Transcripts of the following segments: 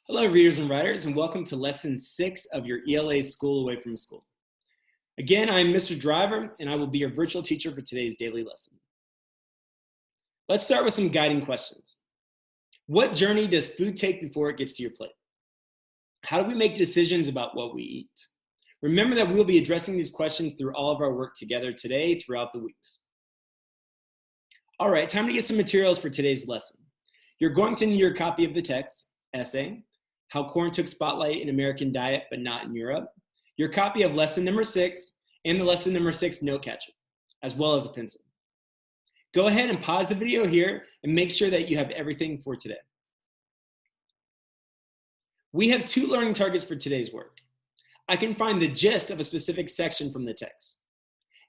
Hello, readers and writers, and welcome to Lesson 6 of your ELA School Away from School. Again, I'm Mr. Driver, and I will be your virtual teacher for today's daily lesson. Let's start with some guiding questions. What journey does food take before it gets to your plate? How do we make decisions about what we eat? Remember that we'll be addressing these questions through all of our work together today throughout the weeks. All right, time to get some materials for today's lesson. You're going to need your copy of the text, essay, How Corn Took Spotlight in American Diet but Not in Europe, your copy of lesson number 6, and the lesson number 6 note catcher, as well as a pencil. Go ahead and pause the video here and make sure that you have everything for today. We have 2 learning targets for today's work. I can find the gist of a specific section from the text,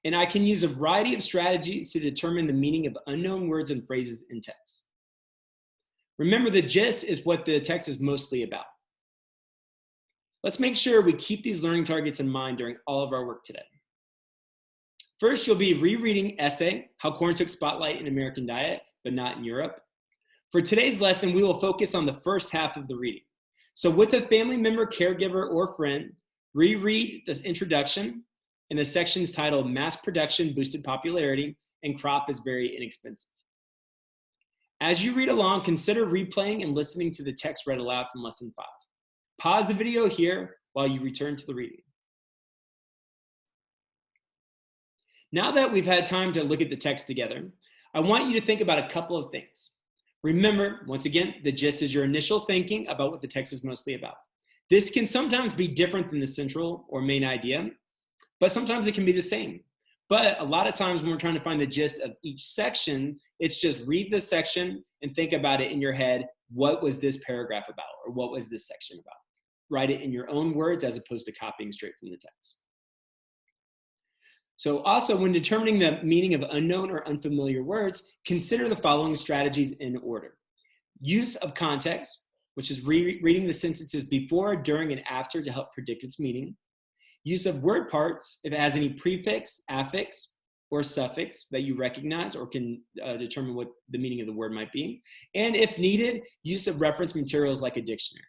and I can use a variety of strategies to determine the meaning of unknown words and phrases in text. Remember, the gist is what the text is mostly about. Let's make sure we keep these learning targets in mind during all of our work today. First, you'll be rereading essay, How Corn Took Spotlight in American Diet, but Not in Europe. For today's lesson, we will focus on the first half of the reading. So with a family member, caregiver, or friend, reread the introduction and the sections titled Mass Production Boosted Popularity and Crop is Very Inexpensive. As you read along, consider replaying and listening to the text read aloud from lesson 5. Pause the video here while you return to the reading. Now that we've had time to look at the text together, I want you to think about a couple of things. Remember, once again, the gist is your initial thinking about what the text is mostly about. This can sometimes be different than the central or main idea, but sometimes it can be the same. But a lot of times when we're trying to find the gist of each section, it's just read the section and think about it in your head. What was this paragraph about? Or what was this section about? Write it in your own words as opposed to copying straight from the text. So also, when determining the meaning of unknown or unfamiliar words, consider the following strategies in order. Use of context, which is reading the sentences before, during, and after to help predict its meaning. Use of word parts, if it has any prefix, affix, or suffix that you recognize or can determine what the meaning of the word might be. And if needed, use of reference materials like a dictionary.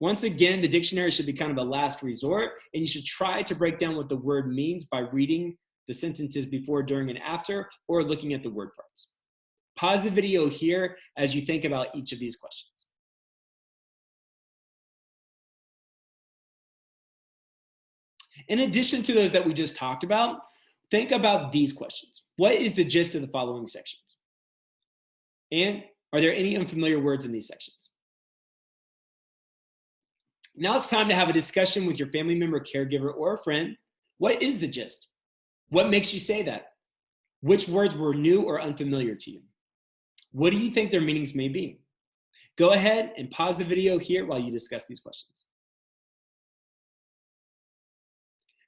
Once again, the dictionary should be kind of a last resort, and you should try to break down what the word means by reading the sentences before, during, and after, or looking at the word parts. Pause the video here as you think about each of these questions. In addition to those that we just talked about, think about these questions. What is the gist of the following sections? And are there any unfamiliar words in these sections? Now it's time to have a discussion with your family member, caregiver, or a friend. What is the gist? What makes you say that? Which words were new or unfamiliar to you? What do you think their meanings may be? Go ahead and pause the video here while you discuss these questions.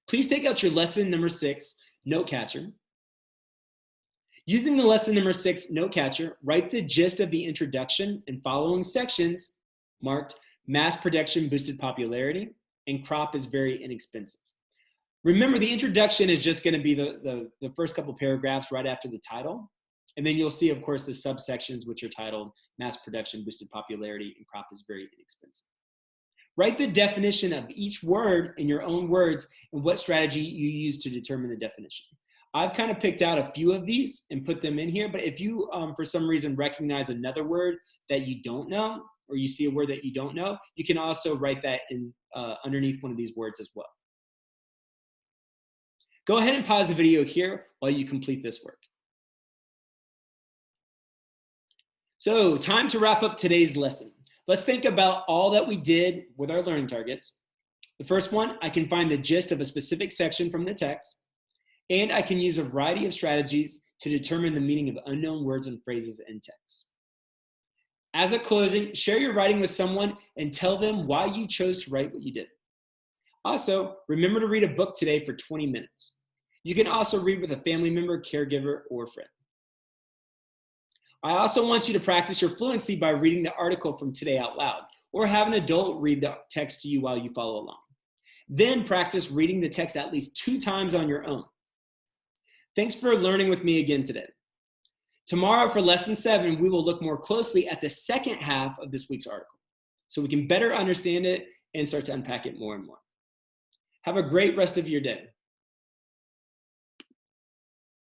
Please take out your lesson number 6 note catcher. Using the lesson number 6 note catcher, write the gist of the introduction and following sections marked Mass Production Boosted Popularity and Crop is Very Inexpensive. Remember, the introduction is just going to be the first couple paragraphs right after the title. And then you'll see, of course, the subsections which are titled Mass Production Boosted Popularity and Crop is Very Inexpensive. Write the definition of each word in your own words and what strategy you use to determine the definition. I've kind of picked out a few of these and put them in here, but if you, for some reason, recognize another word that you don't know, or you see a word that you don't know, you can also write that in underneath one of these words as well. Go ahead and pause the video here while you complete this work. So, time to wrap up today's lesson. Let's think about all that we did with our learning targets. The first one, I can find the gist of a specific section from the text, and I can use a variety of strategies to determine the meaning of unknown words and phrases in text. As a closing, share your writing with someone and tell them why you chose to write what you did. Also, remember to read a book today for 20 minutes. You can also read with a family member, caregiver, or friend. I also want you to practice your fluency by reading the article from today out loud, or have an adult read the text to you while you follow along. Then practice reading the text at least 2 times on your own. Thanks for learning with me again today. Tomorrow for lesson 7, we will look more closely at the second half of this week's article. so we can better understand it and start to unpack it more and more. Have a great rest of your day.